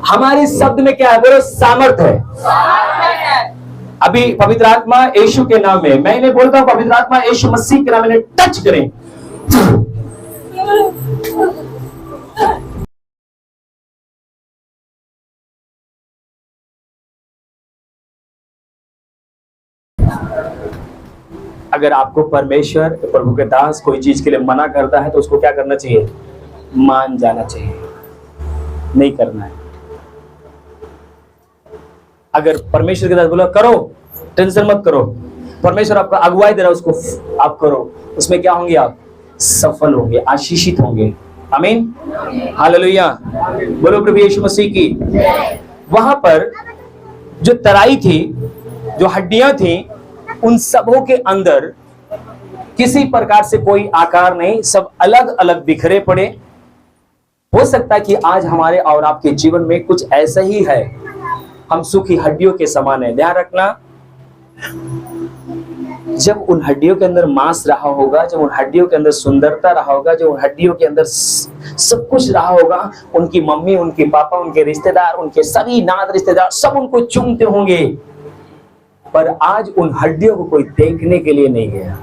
हमारे शब्द में क्या है? बोलो सामर्थ है। अभी पवित्र आत्मा यीशु के नाम में, मैं इन्हें बोलता हूं पवित्र आत्मा यीशु मसीह के नाम में टच करें। अगर आपको परमेश्वर प्रभु के दास कोई चीज के लिए मना करता है तो उसको क्या करना चाहिए? मान जाना चाहिए, नहीं करना है। अगर परमेश्वर के दास बोला करो, टेंशन मत करो, परमेश्वर आपको अगुवाई दे रहा है, उसको आप करो, उसमें क्या होंगे? आप सफल होंगे, आशीषित होंगे। आमीन, हालेलुया, बोलो प्रभु यीशु मसीह की। वहां पर जो तराई थी, जो हड्डियां थी, उन सबों के अंदर किसी प्रकार से कोई आकार नहीं, सब अलग अलग बिखरे पड़े। हो सकता है कि आज हमारे और आपके जीवन में कुछ ऐसा ही है, हम सूखी हड्डियों के समान है। ध्यान रखना, जब उन हड्डियों के अंदर मांस रहा होगा, जब उन हड्डियों के अंदर सुंदरता रहा होगा, जब उन हड्डियों के अंदर सब कुछ रहा होगा, उनकी मम्मी, उनके पापा, उनके रिश्तेदार, उनके सभी नात रिश्तेदार सब उनको चूमते होंगे, पर आज उन हड्डियों को कोई देखने के लिए नहीं गया।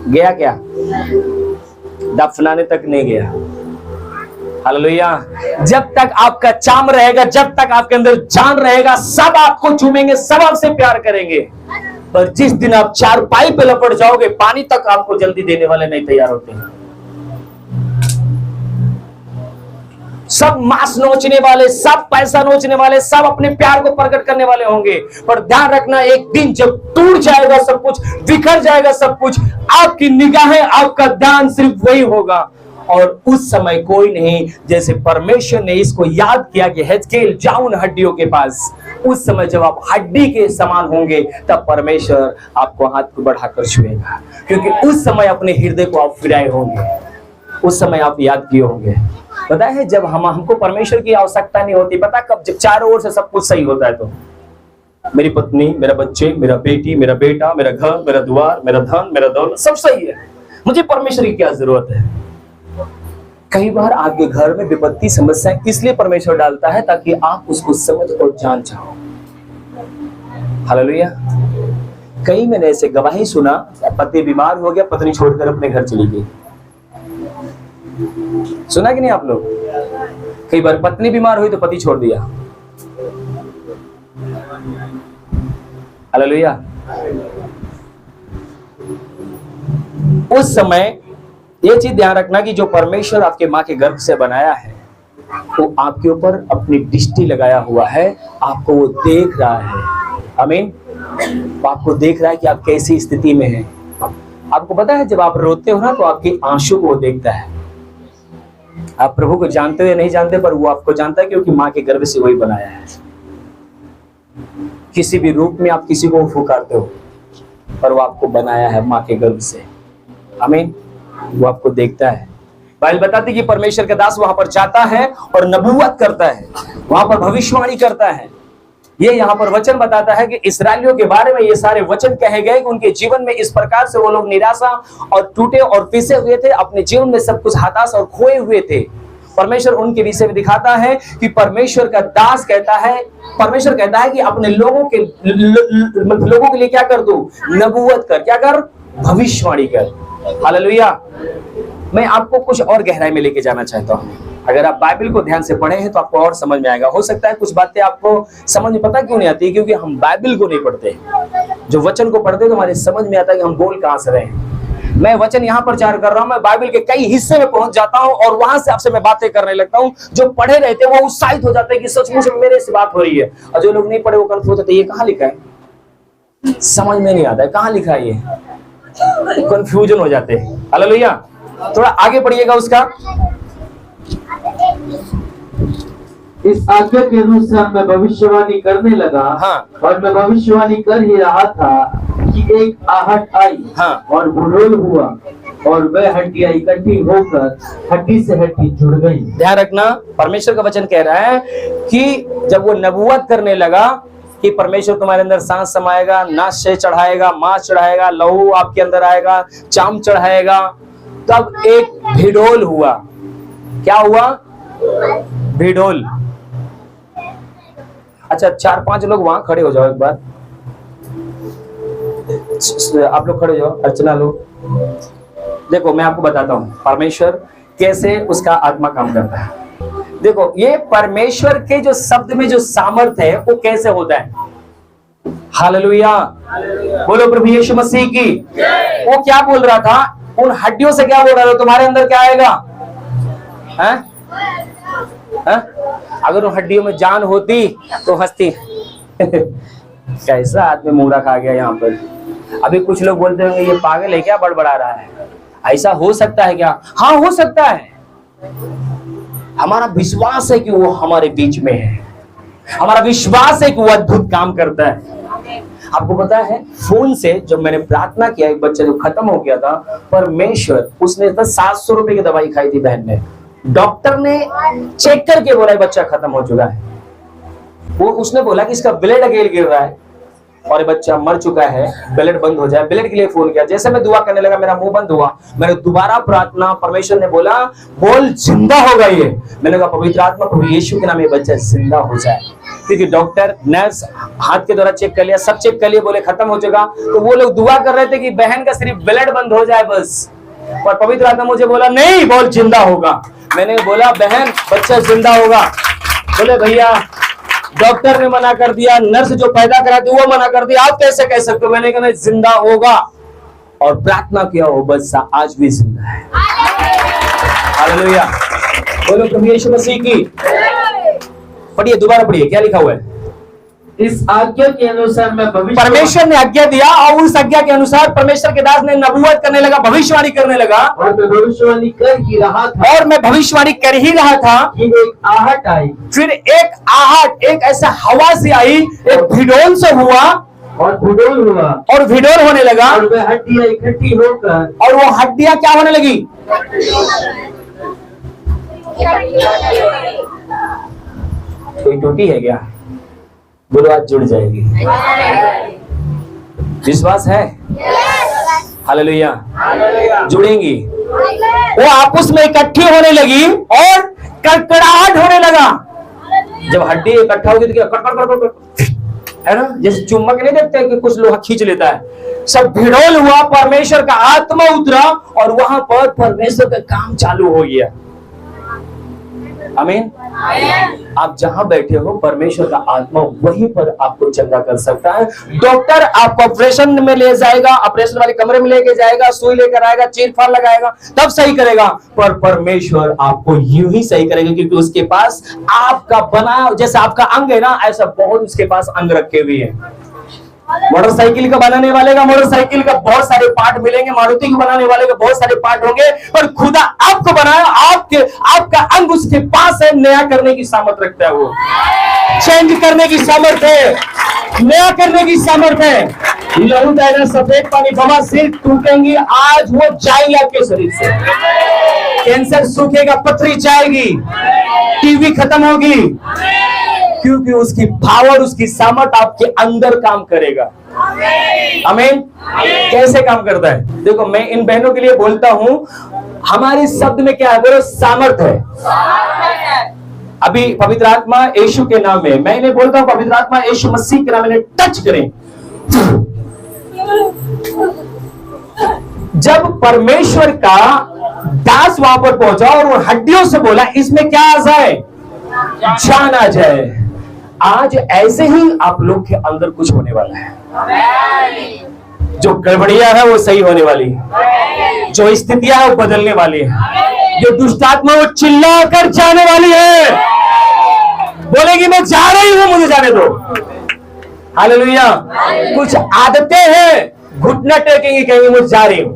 गया क्या? दफनाने तक नहीं गया। हालेलुया। जब तक आपका चाम रहेगा, जब तक आपके अंदर जान रहेगा, सब आपको चूमेंगे, सब आपसे प्यार करेंगे, पर जिस दिन आप चारपाई पे लपट जाओगे, पानी तक आपको जल्दी देने वाले नहीं तैयार होते हैं। सब मांस नोचने वाले, सब पैसा नोचने वाले, सब अपने प्यार को प्रकट करने वाले होंगे, पर ध्यान रखना, एक दिन जब टूट जाएगा सब कुछ, बिखर जाएगा सब कुछ, आपकी निगाहें, आपका ध्यान सिर्फ वही होगा। और उस समय कोई नहीं, जैसे परमेश्वर ने इसको याद किया कि हिजकील जाओ उन हड्डियों के पास। उस समय जब आप हड्डी के समान होंगे, तब परमेश्वर आपको हाथ को बढ़ाकर छुएगा, क्योंकि उस समय अपने हृदय को आप फिराए होंगे, उस समय आप याद किए होंगे। पता है, जब हमको परमेश्वर की आवश्यकता नहीं होती, पता कब? जब चारों ओर से सब कुछ सही होता है। तो मेरी पत्नी, मेरा बच्चे, मेरा बेटी, मेरा बेटा, मेरा घर, मेरा द्वार, मेरा धन, मेरा दौलत, सब सही है, मुझे परमेश्वर की क्या जरूरत है? कई बार आपके घर में विपत्ति, समस्याएं इसलिए परमेश्वर डालता है ताकि आप उसको समझ और जान जाओ। हालेलुया। कई मैंने ऐसे गवाही सुना, पति बीमार हो गया, पत्नी छोड़कर अपने घर चली गई। सुना कि नहीं आप लोग? कई बार पत्नी बीमार हुई तो पति छोड़ दिया। हालेलुया। उस समय ये चीज ध्यान रखना कि जो परमेश्वर आपके माँ के गर्भ से बनाया है, वो आपके ऊपर अपनी दृष्टि लगाया हुआ है, आपको वो देख रहा है। आमीन। आपको देख रहा है कि आप कैसी स्थिति में हैं। आपको पता है, जब आप रोते हो ना, तो आपकी आंसू को वो देखता है। आप प्रभु को जानते हो नहीं जानते, पर वो आपको जानता है, क्योंकि माँ के गर्भ से वही बनाया है। किसी भी रूप में आप किसी को फुकारते हो, पर वो आपको बनाया है माँ के गर्भ से। आमीन। वो आपको देखता है। बाइबल बताती है कि परमेश्वर का दास वहां पर जाता है और नबूवत करता है, वहां पर भविष्यवाणी करता है। ये यहाँ पर वचन बताता है कि इस्राएलियों के बारे में ये सारे वचन कहे गए कि उनके जीवन में इस प्रकार से वो लोग निराशा और टूटे और पिसे हुए थे, अपने जीवन में सब कुछ हताश और खोए हुए थे। परमेश्वर उनके विषय में दिखाता है कि परमेश्वर का दास कहता है, परमेश्वर कहता है कि अपने लोगों के लिए क्या कर दो? नबूवत कर। क्या कर? भविष्यवाणी कर। हालेलुया। मैं आपको कुछ और गहराई में लेके जाना चाहता हूँ। अगर आप बाइबल को ध्यान से पढ़े हैं तो आपको और समझ में आएगा। हो सकता है कुछ बातें आपको समझ में पता क्यों नहीं आती, क्योंकि हम बाइबल को नहीं पढ़ते। जो वचन को पढ़ते तो हमारे समझ में आता है कि हम बोल कहां से रहे हैं। मैं वचन यहाँ प्रचार कर रहा हूँ, मैं बाइबल के कई हिस्से में पहुंच जाता हूँ और वहां से आपसे मैं बातें करने लगता हूँ। जो पढ़े रहते हैं वो उत्साहित हो जाते हैं कि सचमुच मेरे से बात हो रही है, और जो लोग नहीं पढ़े वो कंफ्यूज होते हैं, ये कहाँ लिखा है, समझ में नहीं आता है, कहाँ लिखा है, ये कंफ्यूजन हो जाते हैं। हालेलुया। थोड़ा आगे पढ़िएगा उसका। इस आज्ञा के अनुसार मैं भविष्यवाणी करने लगा। हाँ। और मैं भविष्यवाणी कर ही रहा था कि एक आहट आई। हाँ। और भूलोल हुआ और वह हड्डियां इकट्ठी होकर हड्डी से हड्डी जुड़ गई। ध्यान रखना, परमेश्वर का वचन कह रहा है कि जब वो नबूवत करने लगा कि परमेश्वर तुम्हारे अंदर सांस समाएगा, नाश से चढ़ाएगा, मांस चढ़ाएगा, लहू आपके अंदर आएगा, चाम चढ़ाएगा, तब एक भिडोल हुआ। क्या हुआ? भिडोल। अच्छा 4-5 लोग वहां खड़े हो जाओ एक बार, आप लोग खड़े हो जाओ, अर्चना लोग। देखो मैं आपको बताता हूं परमेश्वर कैसे उसका आत्मा काम करता है। देखो ये परमेश्वर के जो शब्द में जो सामर्थ्य है वो कैसे होता है। हालेलुया, बोलो प्रभु यीशु मसीह की। वो क्या बोल रहा था, उन हड्डियों से क्या बोल रहा था, तुम्हारे अंदर क्या आएगा, हैं? हैं? अगर उन हड्डियों में जान होती तो हंसती। कैसा आदमी मूड़ा खा गया यहाँ पर। अभी कुछ लोग बोलते होंगे ये पागल है क्या, बड़बड़ा रहा है, ऐसा हो सकता है क्या? हाँ हो सकता है। हमारा विश्वास है कि वो हमारे बीच में है, हमारा विश्वास है कि वो अद्भुत काम करता है। आपको पता है फोन से जब मैंने प्रार्थना किया, एक बच्चा जो खत्म हो गया था, परमेश्वर, उसने 700 रुपए की दवाई खाई थी बहन ने, डॉक्टर ने चेक करके बोला बच्चा खत्म हो चुका है। वो उसने बोला कि इसका ब्लड अगेन गिर रहा है और ये बच्चा मर चुका है, ब्लड बंद हो जाए। ब्लड के लिए फोन किया, जैसे मैं दुआ करने लगा मेरा मुंह बंद हुआ, मैंने दोबारा प्रार्थना, परमेश्वर ने बोला बोल जिंदा होगा ये। मैंने कहा पवित्र आत्मा प्रभु यीशु के नाम ये बच्चा जिंदा हो जाए। क्योंकि डॉक्टर नर्स हाथ के द्वारा चेक कर लिया, सब चेक कर लिए, बोले खत्म हो चुका। तो वो लोग दुआ कर रहे थे कि बहन का सिर्फ ब्लड बंद हो जाए बस, और पवित्र आत्मा मुझे बोला नहीं बोल जिंदा होगा। मैंने बोला बहन बच्चा जिंदा होगा। बोले भैया डॉक्टर ने मना कर दिया, नर्स जो पैदा करा थी वो मना कर दिया, आप कैसे कह सकते हो? मैंने कहा जिंदा होगा, और प्रार्थना किया वो बच्चा आज भी जिंदा है। हालेलुया, बोलो प्रभु यीशु मसीह की। पढ़िए, दोबारा पढ़िए, क्या लिखा हुआ है? इस आज्ञा के अनुसार मैं भविष्य, परमेश्वर ने आज्ञा दिया और उस आज्ञा के अनुसार परमेश्वर के दास ने नबूवत करने लगा, भविष्यवाणी करने लगा। और मैं भविष्यवाणी कर ही रहा था, और मैं भविष्यवाणी कर ही रहा था कि एक आहट आई, फिर एक आहट, एक ऐसा हवा से आई, एक भिडोल से हुआ, और भिडोल हुआ, और भिडोल होने लगा, और वह हड्डियां इकट्ठी होकर, और वो हड्डियां क्या होने लगी? कोई टूटी है क्या? बोलो आज जुड़ जाएगी। विश्वास है? हालेलुया, जुड़ेंगी। वो आपस में इकट्ठी होने लगी और कड़कड़ाहट होने लगा। जब हड्डी इकट्ठा होगी तो क्या कड़कड़ है ना, जैसे चुम्बक नहीं देखते कि कुछ लोहा खींच लेता है। सब भिड़ोल हुआ, परमेश्वर का आत्मा उतरा और वहां पर परमेश्वर का काम चालू हो गया। आमीन। आप जहां बैठे हो परमेश्वर का आत्मा वहीं पर आपको चंगा कर सकता है। डॉक्टर आपको ऑपरेशन में ले जाएगा, ऑपरेशन वाले कमरे में लेके जाएगा, सुई लेकर आएगा, चीर फाड़ लगाएगा, तब सही करेगा। पर परमेश्वर आपको यूं ही सही करेगा, क्योंकि उसके पास आपका बना, जैसे आपका अंग है ना, ऐसा बहुत उसके पास अंग रखे हुए हैं। मोटरसाइकिल का बनाने वाले का मोटरसाइकिल का बहुत सारे पार्ट मिलेंगे, मारुति के बनाने वाले का बहुत सारे पार्ट होंगे, पर खुदा आपको बनाया, आपका अंग उसके पास है, नया करने की सामर्थ्य रखता है, वो चेंज करने की सामर्थ्य है, नया करने की सामर्थ्य है। लहू बहेगा, सफेद पानी, बवासीर टूटेंगी, आज वो जाएंगे आपके शरीर से। कैंसर सूखेगा, पथरी जाएगी, टीबी खत्म होगी, क्योंकि उसकी पावर, उसकी सामर्थ आपके अंदर काम करेगा। आमीन। कैसे काम करता है? देखो मैं इन बहनों के लिए बोलता हूं, हमारे शब्द में क्या है? बोलो सामर्थ है। अभी पवित्र आत्मा यीशु के नाम में मैं इन्हें बोलता हूं, पवित्र आत्मा यीशु मसीह के नाम में टच करें। जब परमेश्वर का दास वहां पर पहुंचा और वो हड्डियों से बोला इसमें क्या आ जाए? जान आ जाए। आज ऐसे ही आप लोग के अंदर कुछ होने वाला है। जो गड़बड़ियां है वो सही होने वाली है, जो स्थितियां है वो बदलने वाली है, जो दुष्टात्मा वो चिल्ला कर जाने वाली है, बोलेगी मैं जा रही हूं, मुझे जाने दो। हालेलुया। कुछ आदतें हैं, घुटना टेकेंगी, कहेंगे मुझे जा रही हूं।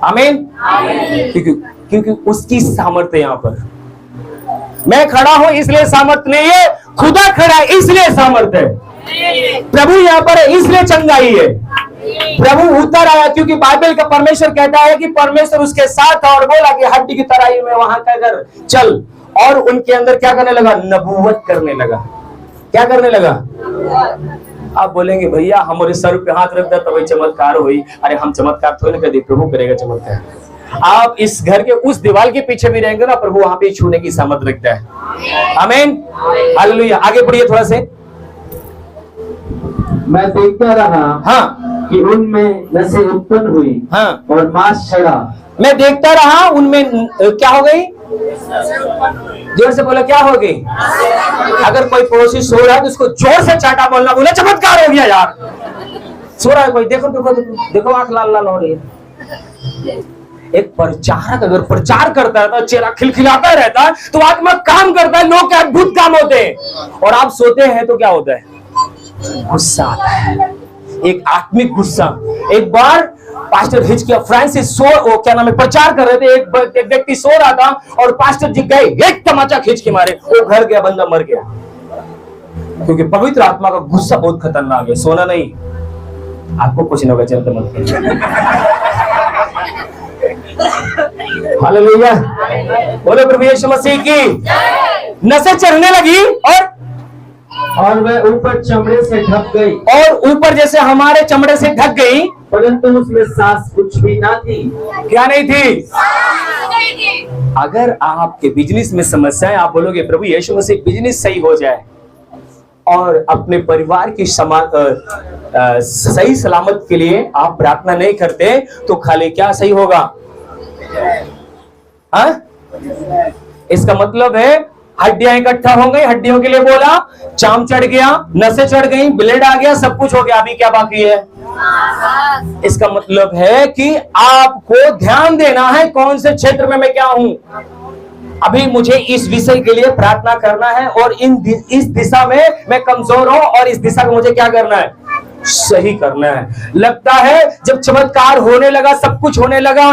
आमीन। क्योंकि उसकी सामर्थ्य यहां पर, मैं खड़ा हूं इसलिए सामर्थ्य नहीं है, खुदा खड़ा है इसलिए सामर्थ्य है। प्रभु यहां पर है इसलिए चंगाई है। प्रभु उतर आया, क्योंकि बाइबल का परमेश्वर कहता है कि परमेश्वर उसके साथ था और बोला कि हड्डी की तराई में वहां का घर चल, और उनके अंदर क्या करने लगा? नबूवत करने लगा। क्या करने लगा? आप बोलेंगे भैया हमारे सर पे हाथ रख दिया तो वही चमत्कार हुई। अरे हम चमत्कार थोड़ी ना कर दी, प्रभु करेगा चमत्कार। आप इस घर के उस दीवार के पीछे भी रहेंगे ना, प्रभु वहां पे छूने की सामर्थ रखता है। आमीन, हालेलुया। आगे बढ़िए थोड़ा से। मैं देखता रहा हाँ कि उनमें नसें उत्पन्न हुई हाँ, और मांस चढ़ा। मैं देखता रहा उनमें क्या हो गई? जोर से बोला, क्या हो गई? अगर कोई पड़ोसी सो रहा है तो उसको जोर से चाटा बोलना, बोला चमत्कार हो गया यार। सो रहा है कोई, देखो देखो देखो देखो, आंख लाल लाल हो रही है। एक प्रचारक अगर प्रचार करता है तो चेहरा खिलखिलाता रहता है, तो आत्मा काम करता है, लोग के अद्भुत काम होते हैं। और आप सोते हैं तो क्या होता है? गुस्सा आता है, एक आत्मिक गुस्सा। एक बार पास्टर हिचकिया फ्रांसिस वो क्या नाम है, प्रचार कर रहे थे, एक व्यक्ति सो रहा था और पास्टर जी गए, एक तमाचा खींच के मारे, वो घर गया, बंदा मर गया। क्योंकि पवित्र आत्मा का गुस्सा बहुत खतरनाक है। सोना नहीं, आपको कुछ नहीं होगा, चिंता मत करिए। हालेलुया, बोलो प्रभु यीशु मसीह की। नसें चढ़ने लगी और वह ऊपर चमड़े से ढक गई, और ऊपर जैसे हमारे चमड़े से ढक गई, परंतु उसमें सांस कुछ भी ना थी। क्या नहीं थी? अगर आपके बिजनेस में समस्या है, आप बोलोगे प्रभु यीशु मसीह बिजनेस सही हो जाए और अपने परिवार की सही सलामत के लिए आप प्रार्थना नहीं करते, तो खाली क्या सही होगा? हाँ? इसका मतलब है हड्डियां इकट्ठा हो गई, हड्डियों के लिए बोला, चाम चढ़ गया, नसें चढ़ गई, ब्लेड आ गया, सब कुछ हो गया, अभी क्या बाकी है? इसका मतलब है कि आपको ध्यान देना है कौन से क्षेत्र में मैं क्या हूं। अभी मुझे इस विषय के लिए प्रार्थना करना है और इस दिशा में मैं कमजोर हूं और इस दिशा को मुझे क्या करना है? सही करना है। लगता है जब चमत्कार होने लगा, सब कुछ होने लगा,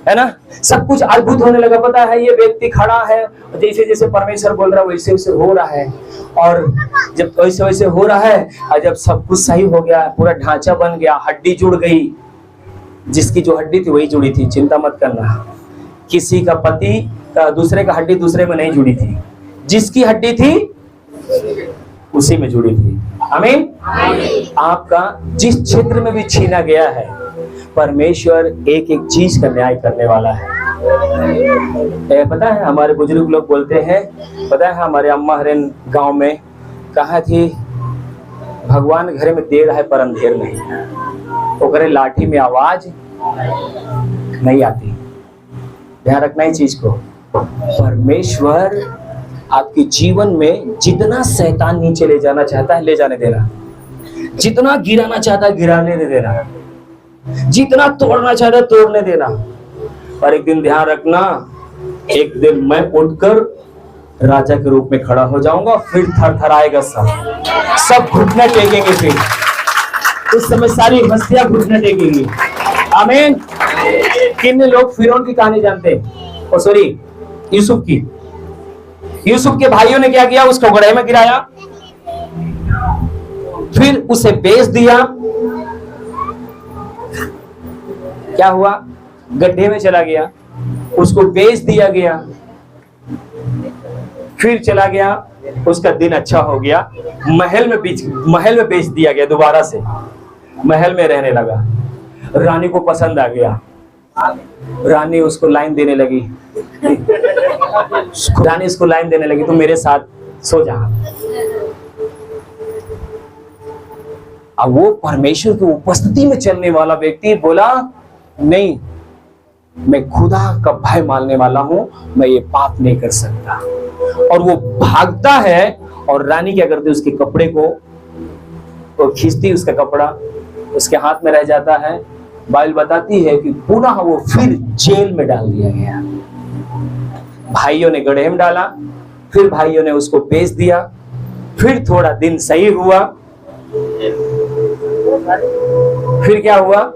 है ना, सब कुछ अद्भुत होने लगा, पता है ये व्यक्ति खड़ा है, जैसे जैसे परमेश्वर बोल रहा है वैसे वैसे हो रहा है, और जब वैसे वैसे हो रहा है, और जब सब कुछ सही हो गया, पूरा ढांचा बन गया, हड्डी जुड़ गई, जिसकी जो हड्डी थी वही जुड़ी थी। चिंता मत करना, किसी का पति का दूसरे का हड्डी दूसरे में नहीं जुड़ी थी, जिसकी हड्डी थी उसी में जुड़ी थी। आमीन। आपका जिस क्षेत्र में भी छीना गया है, परमेश्वर एक एक चीज का न्याय करने वाला है। पता है हमारे बुजुर्ग लोग बोलते हैं, पता है हमारे अम्मा हरेन गांव में कहा थी, भगवान घरे में देर है पर अंधेर नहीं। तो करे लाठी में आवाज नहीं आती। ध्यान रखना है चीज को। परमेश्वर आपके जीवन में जितना शैतान नीचे ले जाना चाहता है ले जाने देना, जितना गिराना चाहता है गिराने देना, जितना तोड़ना चाहता है तोड़ने देना। और एक दिन ध्यान रखना, एक दिन मैं उठकर राजा के रूप में खड़ा हो जाऊंगा, फिर थरथराएगा सब घुटने टेकेंगे, फिर उस समय सारी हस्तियां घुटने टेकेंगी। आमीन। कितने लोग फिरौन की कहानी जानते हैं? ओ सॉरी, यूसुफ की। यूसुफ के भाइयों ने क्या किया? उसको गड्ढे में गिराया, फिर उसे बेच दिया। क्या हुआ? गड्ढे में चला गया, उसको बेच दिया गया, फिर चला गया, उसका दिन अच्छा हो गया, महल में बेच दिया गया, दोबारा से महल में रहने लगा। रानी को पसंद आ गया, रानी उसको लाइन देने लगी, रानी इसको लाइन देने लगी, तुम मेरे साथ सो जा। अब वो परमेश्वर की उपस्थिति में चलने वाला व्यक्ति बोला, नहीं, मैं खुदा का भय मानने वाला हूं, मैं ये पाप नहीं कर सकता। और वो भागता है और रानी क्या करती, उसके कपड़े को तो खींचती, उसका कपड़ा उसके हाथ में रह जाता है। बाइबल बताती है कि पुनः वो फिर जेल में डाल दिया गया। भाइयों ने गड्ढे में डाला, फिर भाइयों ने उसको बेच दिया, फिर थोड़ा दिन सही हुआ, फिर क्या हुआ?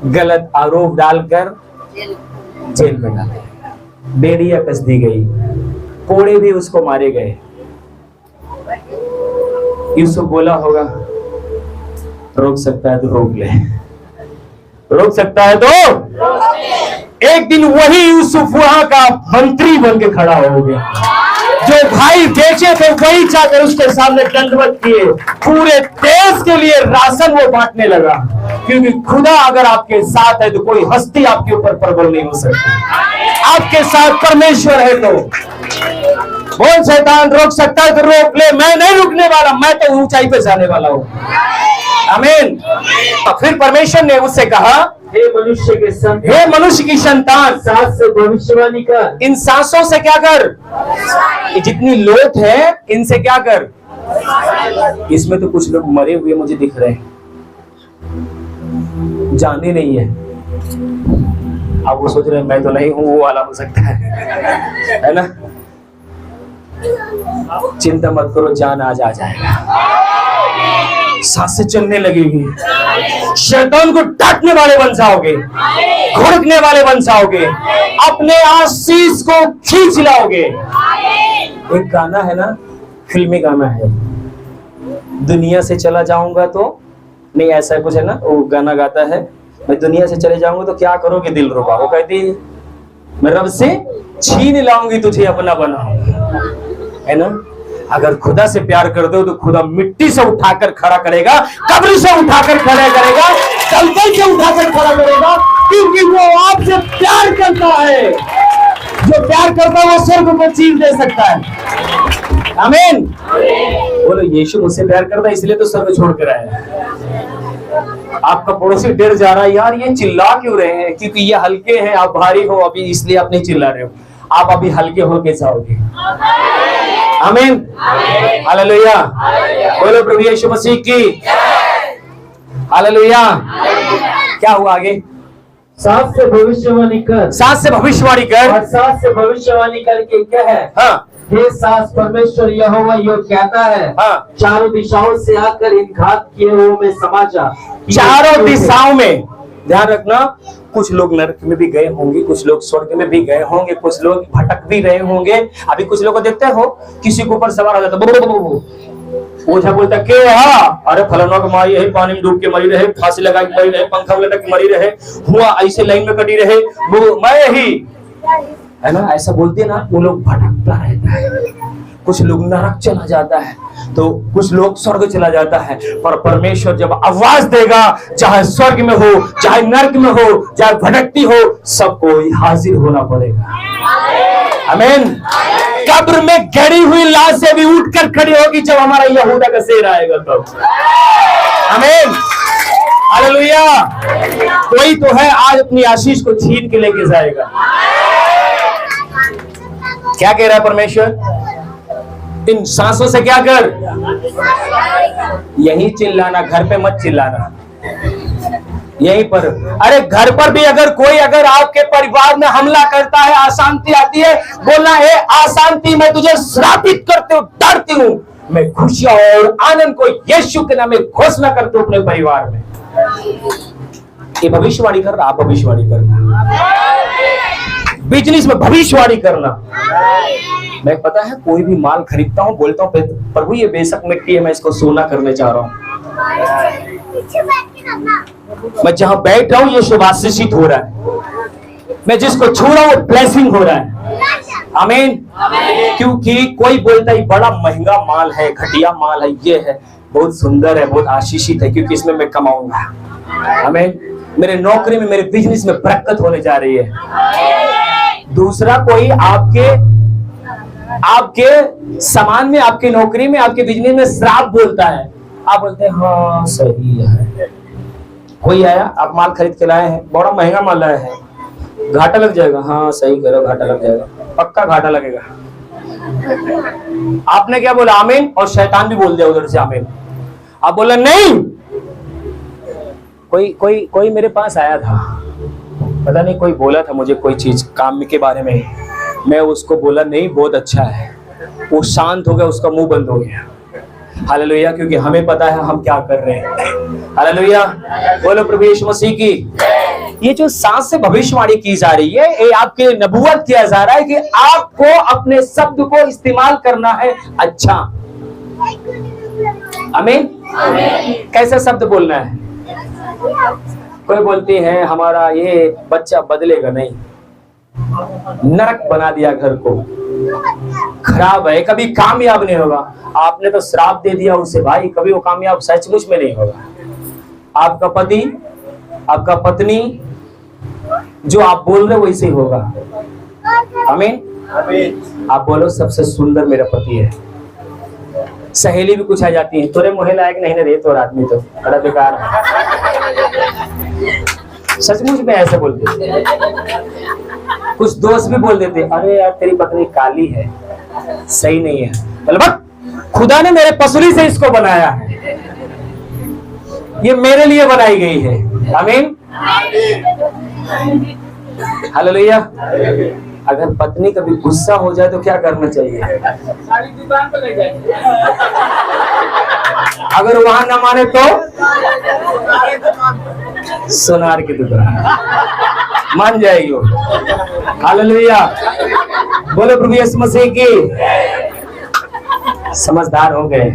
गलत आरोप डालकर जेल में डाला गया, बेड़ियां कस दी गई, कोड़े भी उसको मारे गए। यूसुफ बोला होगा, रोक सकता है तो रोक ले, रोक सकता है तो। एक दिन वही यूसुफ वहां का मंत्री बन के खड़ा हो गया। जो भाई बेचे थे वही जाकर उसके सामने दंडवत किए, पूरे देश के लिए राशन वो बांटने लगा। क्योंकि खुदा अगर आपके साथ है तो कोई हस्ती आपके ऊपर प्रबल नहीं हो सकती। आपके साथ परमेश्वर है तो बोल शैतान रोक सकता है तो रोक ले, मैं नहीं रुकने वाला, मैं तो ऊंचाई पे जाने वाला हूं। आमीन। तो फिर परमेश्वर ने उससे कहा, हे मनुष्य के संतान, हे मनुष्य की संतान, सांस से भविष्यवाणी कर। इन सांसों से क्या कर, ये जितनी लोथ है इनसे क्या कर। इसमें तो कुछ लोग मरे हुए मुझे दिख रहे हैं, जाने नहीं है। आप वो सोच रहे हैं मैं तो नहीं हूं, वो वाला हो सकता है ना। चिंता मत करो, जान आज आ जाएगा, सांसें चलने लगेगी, शैतान को डांटने वाले बन जाओगे, घुड़कने वाले बन जाओगे, अपने आशीष को खींच लाओगे। एक गाना है ना, फिल्मी गाना है, दुनिया से चला जाऊंगा तो नहीं, ऐसा कुछ है ना, वो गाना गाता है, मैं दुनिया से चले जाऊंगा तो क्या करोगे दिलरुबा। वो कहती है मैं रब से छीन लाऊंगी तुझे अपना बनाऊंगा, है ना। अगर खुदा से प्यार कर दो तो खुदा मिट्टी से उठाकर खड़ा करेगा, कब्र से उठाकर खड़ा करेगा, दलदल से उठाकर खड़ा करेगा, क्योंकि वो आपसे प्यार करता है। जो प्यार करता है वो स्वर्ग को चीर दे सकता है। आमीन। बोलो यीशु मुझसे प्यार करता है इसलिए तो स्वर्ग छोड़ कर आया। आपका पड़ोसी डर जा रहा है, यार ये चिल्ला क्यों रहे हैं, क्योंकि ये हल्के हैं, आप भारी हो अभी, इसलिए आप नहीं चिल्ला रहे हो। आप अभी हल्के होके जाओगे। आमीन। हालेलुया। बोलो प्रभु यीशु मसीह की हालेलुया। क्या हुआ आगे? सांस से भविष्यवाणी कर, सांस से भविष्यवाणी कर, और सांस से भविष्यवाणी करके क्या है, हाँ, हे सांस परमेश्वर यहोवा यो कहता है, हाँ, चारों दिशाओं से आकर इन घात किए हुए में समा जा। चारों दिशाओं में। ध्यान रखना, कुछ लोग नरक में भी गए होंगे, कुछ लोग स्वर्ग में भी गए होंगे, कुछ लोग भटक भी रहे होंगे। अभी कुछ लोगों को देखते हो, किसी के ऊपर सवार हो जाता, ओझा बोलता के अरे फलाना को मारी रहे, पानी में डूब के मरी रहे, फांसी लगा के मरी रहे, पंखा में लटक के मरी रहे, हुआ ऐसे लाइन में कटी रहे, वो मैं ही, है ना। ऐसा बोलते ना, वो लोग भटकता रहता है। कुछ लोग नरक चला जाता है तो कुछ लोग स्वर्ग चला जाता है। पर परमेश्वर जब आवाज देगा, चाहे स्वर्ग में हो, चाहे नरक में हो, चाहे भटकती हो, सबको हाजिर होना पड़ेगा। आमीन। कब्र में गड़ी हुई लाश से भी उठकर खड़ी होगी जब हमारा यहूदा का शेर आएगा तब। आमीन। हालेलुया। कोई तो है आज अपनी आशीष को छीन के लेके जाएगा। क्या कह रहा है परमेश्वर? इन सांसों से क्या कर, यही चिल्लाना, घर पे मत चिल्लाना, यहीं पर। अरे घर पर भी अगर आपके परिवार में हमला करता है, अशांति आती है, बोलना है अशांति मैं तुझे श्रापित करती हूँ, डरती हूँ, मैं खुशियां और आनंद को यीशु के नाम में घोषणा करती हूँ अपने परिवार में। ये भविष्यवाणी करना, आप भविष्यवाणी करना, बिजनेस में भविष्यवाणी करना। मैं पता है कोई भी माल खरीदता हूँ, बोलता हूँ प्रभु ये बेशक मिट्टी है, मैं इसको सोना करने चाह रहा हूँ। मैं जहां बैठ रहा हूं ये शुभाशीषित हो रहा है, मैं जिसको छू रहा हूं वो ब्लेसिंग हो रहा है। आमीन। क्योंकि कोई बोलता है बड़ा महंगा माल है, घटिया माल है, ये है बहुत सुंदर है, बहुत आशीषित है, क्योंकि इसमें मैं कमाऊंगा। आमीन। मेरे नौकरी में, मेरे बिजनेस में बरकत होने जा रही है। दूसरा कोई आपके सामान में, आपकी नौकरी में, आपके बिजनेस में श्राप बोलता है, आप बोलते हैं हाँ सही है। कोई आया, आप माल खरीद के लाए हैं, बड़ा महंगा माल लाए हैं, घाटा लग जाएगा, हाँ सही करो, घाटा लग जाएगा, पक्का घाटा लगेगा। आपने क्या बोला? आमीन। और शैतान भी बोल दिया उधर से आमीन। आप बोला नहीं। कोई मेरे पास आया था, पता नहीं कोई बोला था मुझे कोई चीज काम के बारे में, मैं उसको बोला नहीं बहुत अच्छा है, वो शांत हो गया, उसका मुंह बंद हो गया। हालेलुया। क्योंकि हमें पता है हम क्या कर रहे हैं। हालेलुया। बोलो प्रभु यीशु मसीह की। ये जो सांस से भविष्यवाणी की जा रही है, ये आपके नबूवत किया जा रहा है कि आपको अपने शब्द को इस्तेमाल करना है अच्छा। आमीन। कैसा शब्द बोलना है? कोई बोलती है हमारा ये बच्चा बदलेगा नहीं, नरक बना दिया घर को, खराब है, कभी कामयाब नहीं होगा। आपने तो श्राप दे दिया उसे, भाई कभी वो कामयाब सचमुच में नहीं होगा। आपका पति आपका पत्नी जो आप बोल रहे हो वैसे ही होगा। आमीन। आप बोलो सबसे सुंदर मेरा पति है। सहेली भी कुछ आ जाती है, तोरे मुहे लायक नहीं ना रे, तोर आदमी तो बड़ा बेकार है। सचमुच में ऐसे बोलते। कुछ दोस्त भी बोल देते, अरे यार तेरी पत्नी काली है, सही नहीं है। मतलब खुदा ने मेरे पसली से इसको बनाया है, ये मेरे लिए बनाई गई है। आमीन। हालेलुया। अगर पत्नी कभी गुस्सा हो जाए तो क्या करना चाहिए? सारी दुकान पे ले जाए। अगर वहां ना माने तो सोनार की दुकान मान जाएगी वो। हालेलुया। बोलो प्रभु यीशु मसीह की। समझदार हो गए।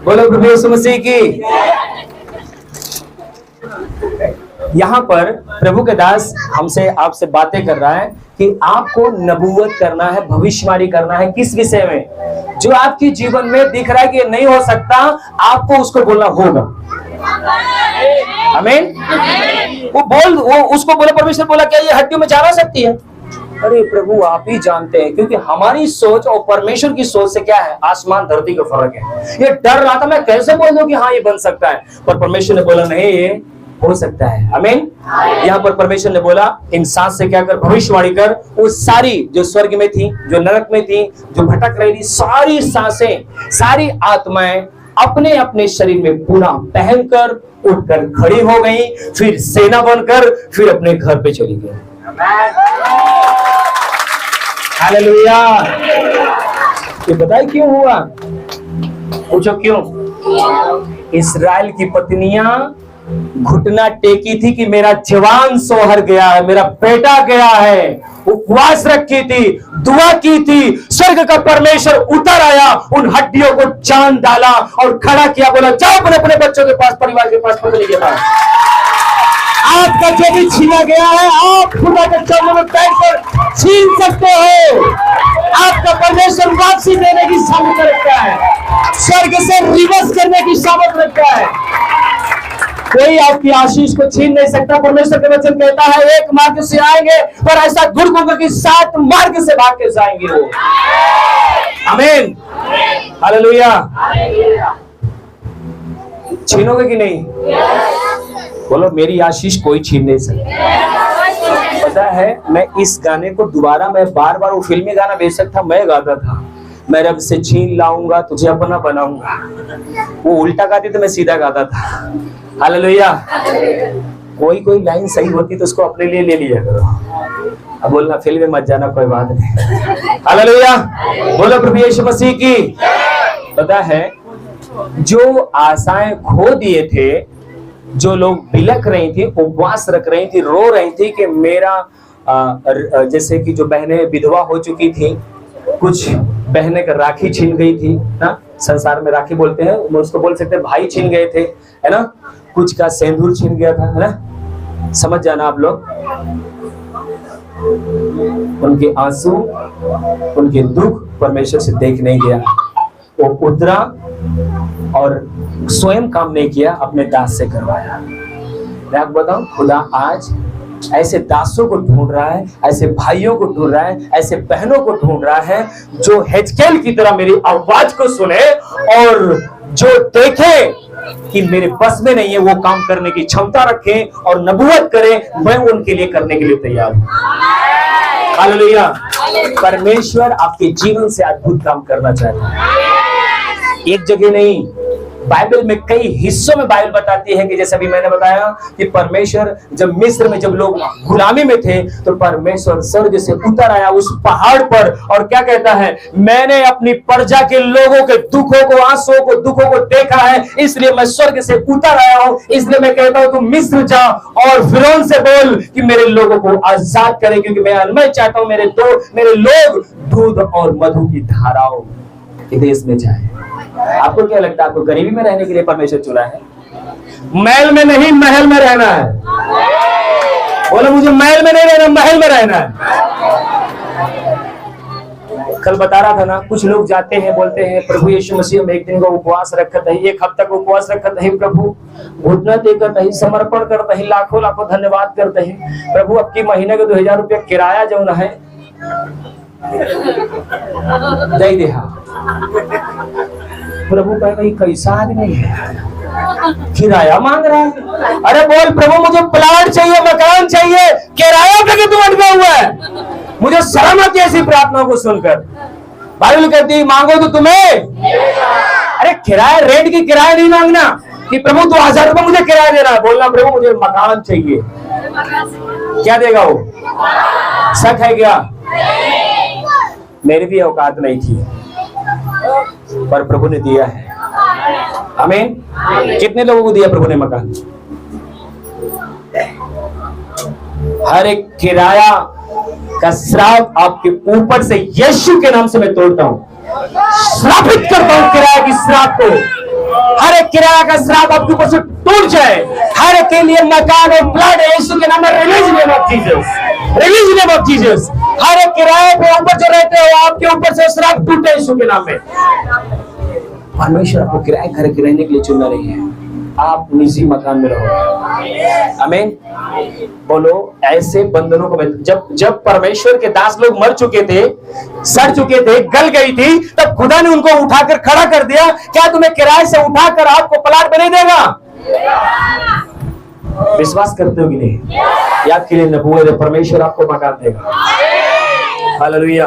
बोलो प्रभु यीशु मसीह की। यहाँ पर प्रभु के दास हमसे आपसे बातें कर रहा है कि आपको नबूवत करना है, भविष्यवाणी करना है। किस विषय में? जो आपके जीवन में दिख रहा है कि ये नहीं हो सकता, आपको उसको बोलना होगा। आमीन। वो उसको बोला, परमेश्वर बोला क्या ये हड्डियों में जा रह सकती है? अरे प्रभु आप ही जानते हैं, क्योंकि हमारी सोच और परमेश्वर की सोच से क्या है, आसमान धरती का फर्क है। ये डर रहा था मैं कैसे बोल दूं कि हाँ ये बन सकता है, पर परमेश्वर ने बोला नहीं ये हो सकता है। आमीन। यहाँ पर परमेश्वर ने बोला इन सांस से क्या कर, भविष्यवाणी कर। वो सारी जो स्वर्ग में थी, जो नरक में थी, जो भटक रही थी, सारी सांसें, सारी आत्माएं अपने अपने शरीर में पूरा पहनकर उठकर खड़ी हो गई, फिर सेना बनकर फिर अपने घर पे चली गई। हालेलुया। ये बताए क्यों हुआ? पूछो क्यों? इस्राएल की पत्नियां घुटना टेकी थी कि मेरा जवान सोहर गया है, मेरा बेटा गया है। उपवास रखी थी, दुआ की थी, स्वर्ग का परमेश्वर उतर आया, उन हड्डियों को जान डाला और खड़ा किया, बोला जाओ अपने अपने बच्चों के पास, परिवार के पास, पत्नी के पास। आपका जो भी छीना गया है आप खुदा के चरणों में बैठकर छीन सकते हो। आपका परमेश्वर वापसी देने की सामर्थ रखता है, स्वर्ग से रिवर्स करने की सामर्थ रखता है। कोई आपकी आशीष को छीन नहीं सकता। परमेश्वर का वचन कहता है एक मार्ग से आएंगे पर ऐसा गुड़ होगा कि 7 मार्ग से भाग के जाएंगे वो। आमीन। हालेलुया। छीनोगे कि नहीं? बोलो मेरी आशीष कोई छीन नहीं सकता। पता है मैं इस गाने को दोबारा मैं बार बार वो फिल्मी गाना बेशक था मैं गाता था, मैं रब से छीन लाऊंगा तुझे अपना बनाऊंगा। वो उल्टा गाती तो मैं सीधा गाता था। हालेलुया। कोई कोई लाइन सही होती तो उसको अपने लिए ले लिया करो। अब बोलना फिल्म में मत जाना, कोई बात नहीं। हालेलुया। बोलो प्रभु यीशु मसीह की। पता है जो आशाएं खो दिए थे, जो लोग बिलक रही थी, उपवास रख रही थी, रो रही थी कि मेरा जैसे कि जो बहनें विधवा हो चुकी थी, कुछ बहनें का राखी छीन गई थी ना, संसार में राखी बोलते हैं, उसको बोल सकते हैं भाई छीन गए थे, है ना, कुछ का सिंदूर छीन गया था, है ना, समझ जाना आप लोग। उनके आंसू, उनके दुख परमेश्वर से देख नहीं गया, वो उतरा और स्वयं काम नहीं किया, अपने दास से करवाया। मैं आपको बताऊं खुदा आज ऐसे दासों को ढूंढ रहा है, ऐसे भाइयों को ढूंढ रहा है, ऐसे बहनों को ढूंढ रहा है जो हिजकेल की तरह मेरी आवाज को सुने और जो देखे कि मेरे बस में नहीं है, वो काम करने की क्षमता रखे और नबूवत करे। मैं उनके लिए करने के लिए तैयार हूं। हालेलुया। परमेश्वर आपके जीवन से अद्भुत काम करना चाहता है। एक जगह नहीं, बाइबल में कई हिस्सों में बाइबल बताती है कि जैसे अभी मैंने बताया कि परमेश्वर जब मिस्र में जब लोग गुलामी में थे तो परमेश्वर स्वर्ग से उतर आया उस पहाड़ पर और क्या कहता है, मैंने अपनी प्रजा के लोगों के दुखों को, आंसुओं को, दुखों को देखा है, इसलिए मैं स्वर्ग से उतर आया हूं। इसलिए मैं कहता हूं तुम मिस्र जा और फिरौन से बोल कि मेरे लोगों को आजाद करे, क्योंकि मैं चाहता हूं मेरे लोग दूध और मधु की धाराओं के देश में जाए। आपको क्या लगता है, आपको गरीबी में रहने के लिए परमेश्वर चुना है? महल में नहीं, महल में रहना है। बोलो मुझे महल में नहीं रहना, महल में रहना है। कल बता रहा था ना, कुछ लोग जाते हैं बोलते हैं प्रभु यीशु मसीह हम एक दिन का उपवास रखत है, एक हफ्ता का उपवास रखत है प्रभु, घुटना देकर है, समर्पण करते हैं, लाखों लाखों धन्यवाद करते हैं प्रभु, अब की महीने का 2000 रुपया किराया जो ना है दे दे। प्रभु कह भाई कैसा आदमी है, किराया मांग रहा है। अरे बोल प्रभु मुझे प्लाट चाहिए, मकान चाहिए, किराया करके तू अटका हुआ है। मुझे शर्म आती है ऐसी प्रार्थना को सुनकर। बाइबल कहती है मांगो तो तुम्हें, अरे किराया रेंट की किराया नहीं मांगना कि प्रभु 2000 रुपये मुझे किराया देना है, बोलना प्रभु मुझे मकान चाहिए। क्या देगा वो? शक है क्या? मेरी भी औकात नहीं थी पर प्रभु ने दिया है। आमीन। कितने लोगों को दिया प्रभु ने मकान? हर एक किराया का श्राप आपके ऊपर से यीशु के नाम से मैं तोड़ता हूं, श्रापित करता हूं किराया की श्राप को। हर एक किराया का श्राप आपके ऊपर से टूट जाए। हर एक के लिए मकान और प्लाट यीशु के नाम में, release name of Jesus, release name of Jesus. हर एक किराए पे ऊपर जो रहते हो आपके ऊपर से श्राप टूटे यीशु के नाम में। परमेश्वर आपको किराए घर के रहने के लिए चुना नहीं है, आप निजी मकान में रहो। आमीन। बोलो ऐसे बंधनों को, जब परमेश्वर के दास लोग मर चुके थे, सड़ चुके थे, गल गई थी, तब खुदा ने उनको उठाकर खड़ा कर दिया। क्या तुम्हें किराए से उठाकर आपको प्लाट में नहीं देगा? विश्वास करते हो कि नहीं? याद के लिए नबूवत है, परमेश्वर आपको मकान देगा। हालेलुया।